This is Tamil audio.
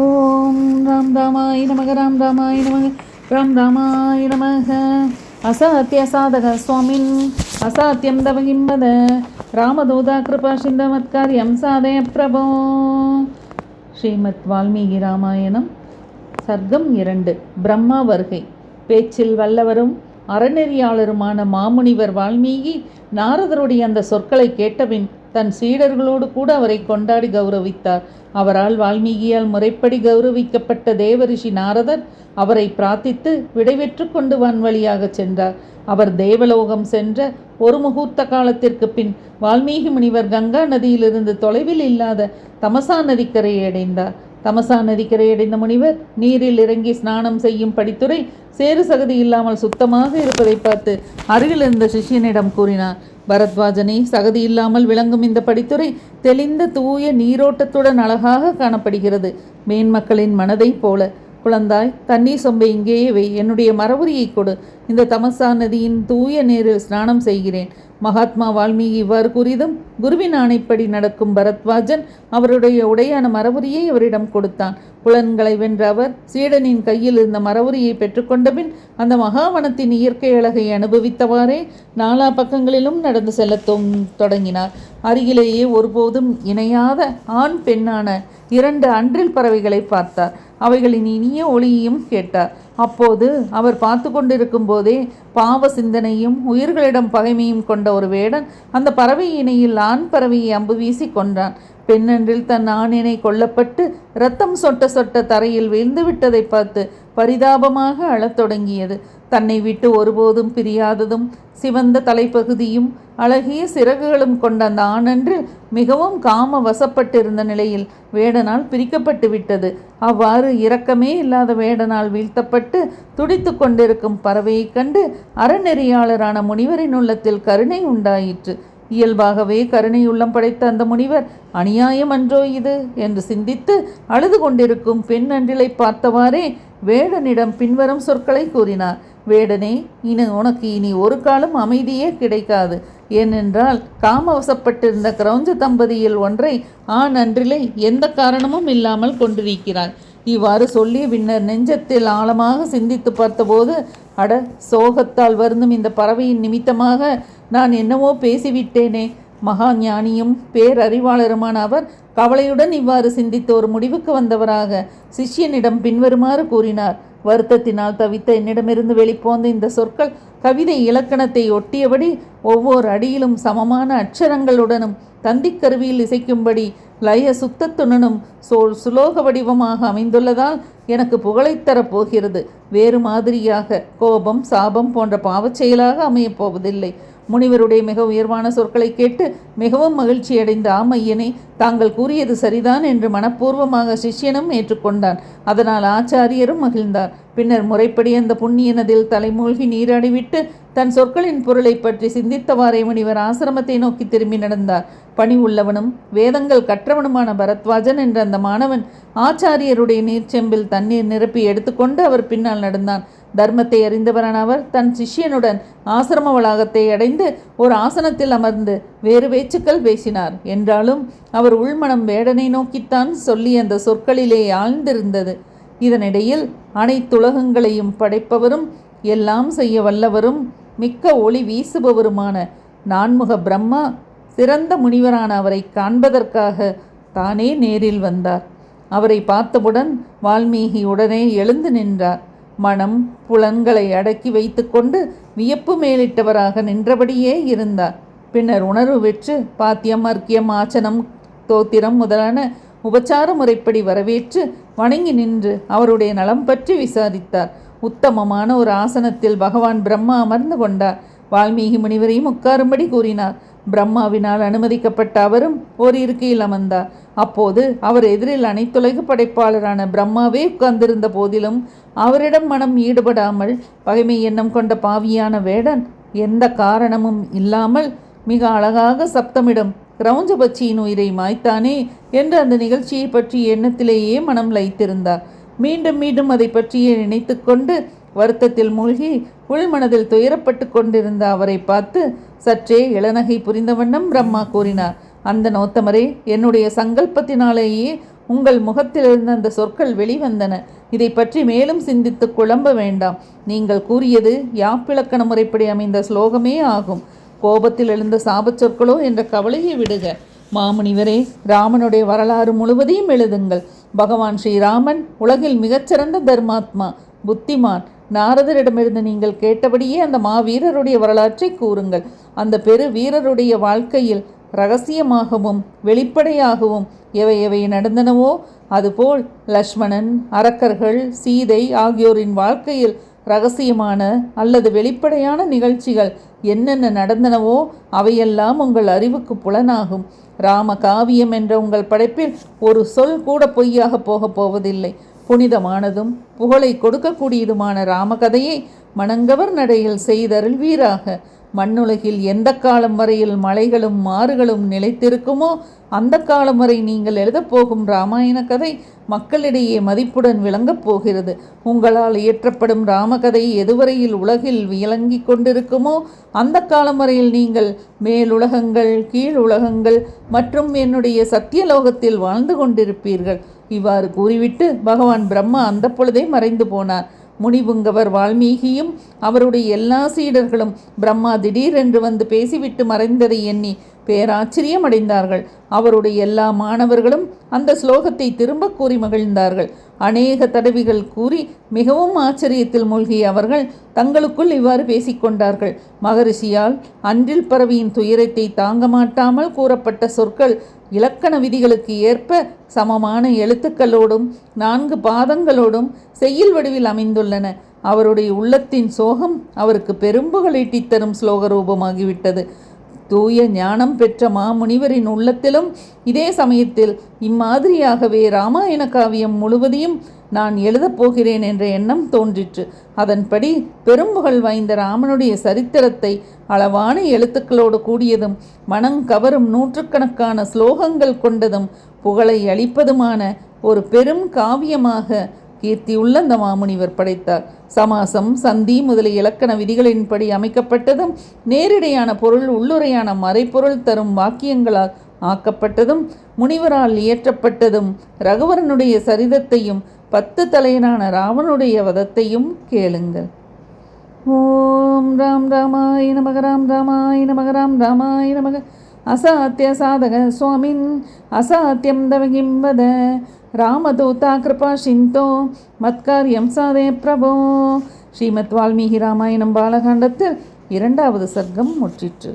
ஓம் ராம் ராமாய நமக ராம் ராமாய நமக ராம் ராமாய நமக. அசாத்திய சாதக சுவாமின் அசாத்தியம் தவகிம்பத ராமதூதா கிருபா சிந்தமத்காரியம் சாதய பிரபோ. ஸ்ரீமத் வால்மீகி ராமாயணம் சர்க்கம் 2. பிரம்மா வருகை. பேச்சில் வல்லவரும் அறநெறியாளருமான மாமுனிவர் வால்மீகி நாரதருடைய அந்த சொற்களை கேட்டபின் தன் சீடர்களோடு கூட அவரை கொண்டாடி கௌரவித்தார். அவரால் வால்மீகியால் முறைப்படி கௌரவிக்கப்பட்ட தேவரிஷி நாரதர் அவரை பிரார்த்தித்து விடைபெற்று கொண்டு வான்வழியாக சென்றார். அவர் தேவலோகம் சென்ற ஒரு முகூர்த்த காலத்திற்கு பின் வால்மீகி முனிவர் கங்கா நதியிலிருந்து தொலைவில் இல்லாத தமசா நதிக்கரையை அடைந்தார். தமசா நதிக்கரை அடைந்த முனிவர் நீரில் இறங்கி ஸ்நானம் செய்யும் படித்துறை சேறு சகதி இல்லாமல் சுத்தமாக இருப்பதை பார்த்து அருகில் இருந்த சிஷ்யனிடம் கூறினார். பரத்வாஜனே, சகதி இல்லாமல் விளங்கும் இந்த படித்துறை தெளிந்த தூய நீரோட்டத்துடன் அழகாக காணப்படுகிறது. மேன்மக்களின் மனதை போல. குழந்தாய், தண்ணீர் சொம்பை இங்கேயே வை, என்னுடைய மரபுரியை கொடு. இந்த தமசா நதியின் தூய நீரில் ஸ்நானம் செய்கிறேன். மகாத்மா வால்மீகி இவ்வாறு கூறியதும் குருவின் ஆணைப்படி நடக்கும் பரத்வாஜன் அவருடைய உடையான மரபுரியை அவரிடம் கொடுத்தான். புலன்களை வென்ற அவர் சீடனின் கையில் இருந்த மரபுரியை பெற்றுக்கொண்டபின் அந்த மகாவனத்தின் இயற்கை அழகை அனுபவித்தவாறே நாலா பக்கங்களிலும் நடந்து செல்ல தொடங்கினார். அருகிலேயே ஒருபோதும் இணையாத ஆண் பெண்ணான 2 அன்றில் பறவைகளை பார்த்தார். அவைகளின் இனிய ஒளியையும் கேட்டார். அப்போது அவர் பார்த்து கொண்டிருக்கும் போதே பாவ சிந்தனையும் உயிர்களிடம் பகைமையும் கொண்ட ஒரு வேடன் அந்த பறவை இணையில் ஆண் பறவையை அம்பு வீசி கொன்றான். பெண்ணென்றில் தன் ஆணினை கொல்லப்பட்டு இரத்தம் சொட்ட சொட்ட தரையில் வீழ்ந்து விட்டதை பார்த்து பரிதாபமாக அழத் தொடங்கியது. தன்னை விட்டு ஒருபோதும் பிரியாததும் சிவந்த தலைப்பகுதியும் அழகிய சிறகுகளும் கொண்ட அந்த ஆணன்று மிகவும் காம வசப்பட்டிருந்த நிலையில் வேடனால் பிரிக்கப்பட்டு விட்டது. அவ்வாறு இரக்கமே இல்லாத வேடனால் வீழ்த்தப்பட்டு துடித்து கொண்டிருக்கும் பறவையை கண்டு அறநெறியாளரான முனிவரின் உள்ளத்தில் கருணை உண்டாயிற்று. இயல்பாகவே கருணை உள்ளம் படைத்த அந்த முனிவர் அநியாயம் அன்றோ இது என்று சிந்தித்து அழுது கொண்டிருக்கும் பெண் அன்றிலை பார்த்தவாறே வேடனிடம் பின்வரும் சொற்களை கூறினார். வேடனே, உனக்கு இனி ஒரு காலம் அமைதியே கிடைக்காது. ஏனென்றால் காமவசப்பட்டிருந்த கிரௌஞ்ச தம்பதியில் ஒன்றை ஆண் அன்றிலை எந்த காரணமும் இல்லாமல் கொண்டிருக்கிறாய். இவ்வாறு சொல்லி பின்னர் நெஞ்சத்தில் ஆழமாக சிந்தித்து பார்த்தபோது, அட, சோகத்தால் வருந்தும் இந்த பறவையின் நிமித்தமாக நான் என்னவோ பேசிவிட்டேனே. மகா ஞானியும் பேரறிவாளருமான அவர் கவலையுடன் இவ்வாறு சிந்தித்து ஒரு முடிவுக்கு வந்தவராக சிஷ்யனிடம் பின்வருமாறு கூறினார். வருத்தத்தினால் தவித்த என்னிடமிருந்து வெளிப்போந்த இந்த சொற்கள் கவிதை இலக்கணத்தை ஒட்டியபடி ஒவ்வொரு அடியிலும் சமமான அட்சரங்களுடனும் தந்திக்கருவியில் இசைக்கும்படி லய சுத்தத்துடனும் சுலோக வடிவமாக அமைந்துள்ளதால் எனக்கு புகழைத்தரப் போகிறது. வேறு மாதிரியாக கோபம், சாபம் போன்ற பாவச் செயலாக அமையப் போவதில்லை. முனிவருடைய மிக உயர்வான சொற்களை கேட்டு மிகவும் மகிழ்ச்சியடைந்த ஆமையனே, தாங்கள் கூறியது சரிதான் என்று மனப்பூர்வமாக சிஷ்யனும் ஏற்றுக்கொண்டான். அதனால் ஆச்சாரியரும் மகிழ்ந்தார். பின்னர் முறைப்படி அந்த புண்ணிய நதியில் தலைமூழ்கி நீராடிவிட்டு தன் சொற்களின் பொருளை பற்றி சிந்தித்தவாறே முனிவர் ஆசிரமத்தை நோக்கி திரும்பி நடந்தார். பணி உள்ளவனும் வேதங்கள் கற்றவனுமான பரத்வாஜன் என்ற அந்த மாணவன் ஆச்சாரியருடைய நீர்ச்செம்பில் தண்ணீர் நிரப்பி எடுத்துக்கொண்டு அவர் பின்னால் நடந்தான். தர்மத்தை அறிந்தவரான அவர் தன் சிஷ்யனுடன் ஆசிரம வளாகத்தை அடைந்து ஒரு ஆசனத்தில் அமர்ந்து வேறு பேச்சுக்கள் பேசினார். என்றாலும் அவர் உள்மனம் வேடனை நோக்கித்தான் சொல்லி அந்த சொற்களிலே ஆழ்ந்திருந்தது. இதனிடையில் அனைத்துலகங்களையும் படைப்பவரும் எல்லாம் செய்ய வல்லவரும் மிக்க ஒளி வீசுபவருமான நான்முக பிரம்மா சிறந்த முனிவரான அவரை காண்பதற்காக தானே நேரில் வந்தார். அவரை பார்த்தவுடன் வால்மீகி உடனே எழுந்து நின்றார். மனம் புலன்களை அடக்கி வைத்து கொண்டு வியப்பு மேலிட்டவராக நின்றபடியே இருந்தார். பின்னர் உணர்வு பெற்று பாத்தியம், அர்க்கியம், ஆச்சனம், தோத்திரம் முதலான உபச்சார முறைப்படி வரவேற்று வணங்கி நின்று அவருடைய நலம் பற்றி விசாரித்தார். உத்தமமான ஒரு ஆசனத்தில் பகவான் பிரம்மா அமர்ந்து கொண்டார். வால்மீகி முனிவரையும் உட்காரும்படி கூறினார். பிரம்மாவினால் அனுமதிக்கப்பட்ட அவரும் ஒரு இருக்கையில் அமர்ந்தார். அப்போது அவர் எதிரில் அனைத்துலகு படைப்பாளரான பிரம்மாவே உட்கார்ந்திருந்த போதிலும் அவரிடம் மனம் ஈடுபடாமல் பகைமை எண்ணம் கொண்ட பாவியான வேடன் எந்த காரணமும் இல்லாமல் மிக அழகாக சப்தமிடும் கிரௌஞ்சபட்சியின் உயிரை மாய்த்தானே என்று அந்த நிகழ்ச்சியை பற்றி எண்ணத்திலேயே மனம் லயித்திருந்தார். மீண்டும் மீண்டும் அதை பற்றியே நினைத்து கொண்டு வருத்தத்தில் மூழ்கி உள்மனதில் துயரப்பட்டு கொண்டிருந்த அவரை பார்த்து சற்றே இளநகை புரிந்த வண்ணம் பிரம்மா கூறினார். அந்த நோத்தமரே, என்னுடைய சங்கல்பத்தினாலேயே உங்கள் முகத்திலிருந்து அந்த சொற்கள் வெளிவந்தன. இதை பற்றி மேலும் சிந்தித்து குழம்ப வேண்டாம். நீங்கள் கூறியது யாப்பிலக்கண முறைப்படி அமைந்த ஸ்லோகமே ஆகும். கோபத்தில் எழுந்த சாபச் சொற்களோ என்ற கவலையை விடுக. மாமுனிவரே, ராமனுடைய வரலாறு முழுவதையும் எழுதுங்கள். பகவான் ஸ்ரீராமன் உலகில் மிகச்சிறந்த தர்மாத்மா, புத்திமான். நாரதரிடமிருந்து நீங்கள் கேட்டபடியே அந்த மாவீரருடைய வரலாற்றை கூறுங்கள். அந்த பெரு வீரருடைய வாழ்க்கையில் இரகசியமாகவும் வெளிப்படையாகவும் எவை எவை நடந்தனவோ அதுபோல் லக்ஷ்மணன், அரக்கர்கள், சீதை ஆகியோரின் வாழ்க்கையில் இரகசியமான அல்லது வெளிப்படையான நிகழ்ச்சிகள் என்னென்ன நடந்தனவோ அவையெல்லாம் உங்கள் அறிவுக்கு புலனாகும். ராம காவியம் என்ற உங்கள் படைப்பில் ஒரு சொல் கூட பொய்யாக போகப் போவதில்லை. புனிதமானதும் புகழை கொடுக்கக்கூடியதுமான ராமகதையை மணங்கவர் நடையில் செய்தருள்வீராக. மண்ணுலகில் எந்த காலம் வரையில் மலைகளும் மாறுகளும் நிலைத்திருக்குமோ அந்த காலம் வரை நீங்கள் எழுதப்போகும் இராமாயண கதை மக்களிடையே மதிப்புடன் விளங்கப் போகிறது. உங்களால் இயற்றப்படும் ராமகதை எதுவரையில் உலகில் விளங்கி கொண்டிருக்குமோ அந்த காலம் வரையில் நீங்கள் மேலுலகங்கள், கீழ் உலகங்கள் மற்றும் என்னுடைய சத்தியலோகத்தில் வாழ்ந்து கொண்டிருப்பீர்கள். இவ்வாறு கூறிவிட்டு பகவான் பிரம்மா அந்த பொழுதே மறைந்து போனார். முனிபுங்கவர் வால்மீகியும் அவருடைய எல்லா சீடர்களும் பிரம்மா திடீரென்று வந்து பேசிவிட்டு மறைந்ததை எண்ணி பேராச்சரியம் அடைந்தார்கள். அவருடைய எல்லா மாணவர்களும் அந்த ஸ்லோகத்தை திரும்ப கூறி மகிழ்ந்தார்கள். அநேக தடவிகள் கூறி மிகவும் ஆச்சரியத்தில் மூழ்கிய அவர்கள் தங்களுக்குள் இவ்வாறு பேசிக்கொண்டார்கள். மகரிஷியால் அன்றில் பரவியின் துயரத்தை தாங்க மாட்டாமல் கூறப்பட்ட சொற்கள் இலக்கண விதிகளுக்கு ஏற்ப சமமான எழுத்துக்களோடும் 4 பாதங்களோடும் செய்யுள் வடிவில் அமைந்துள்ளன. அவருடைய உள்ளத்தின் சோகம் அவருக்கு பெரும்புகழீட்டித் தரும் ஸ்லோக ரூபமாகிவிட்டது. தூய ஞானம் பெற்ற மாமுனிவரின் உள்ளத்திலும் இதே சமயத்தில் இம்மாதிரியாகவே இராமாயண காவியம் முழுவதையும் நான் எழுதப்போகிறேன் என்ற எண்ணம் தோன்றிற்று. அதன்படி பெரும்புகழ் வாய்ந்த ராமனுடைய சரித்திரத்தை அளவான எழுத்துக்களோடு கூடியதும் மனம் கவரும் நூற்றுக்கணக்கான ஸ்லோகங்கள் கொண்டதும் புகழை அளிப்பதுமான ஒரு பெரும் காவியமாக கீர்த்தியுள்ள அந்த மாமுனிவர் படைத்தார். சமாசம், சந்தி முதலிய இலக்கண விதிகளின்படி அமைக்கப்பட்டதும் நேரிடையான பொருள் உள்ளுரையான மறைப்பொருள் தரும் வாக்கியங்களால் ஆக்கப்பட்டதும் முனிவரால் இயற்றப்பட்டதும் ரகுவரனுடைய சரிதத்தையும் 10 தலையனான ராவனுடைய வதத்தையும் கேளுங்கள். ஓம் ராம் ராமாய நமக, ராம் ராமாய நமக, ராம் ராமாய நமக. அசாத்திய சாதக சுவாமின் அசாத்தியம் தவகிம் வத, ராமதூதா கிருபா சிந்தோ மத்காரியம் சாதே பிரபோ. ஸ்ரீமத் வால்மீகி ராமாயணம் பாலகாண்டத்தில் 2வது சர்க்கம் முற்றிற்று.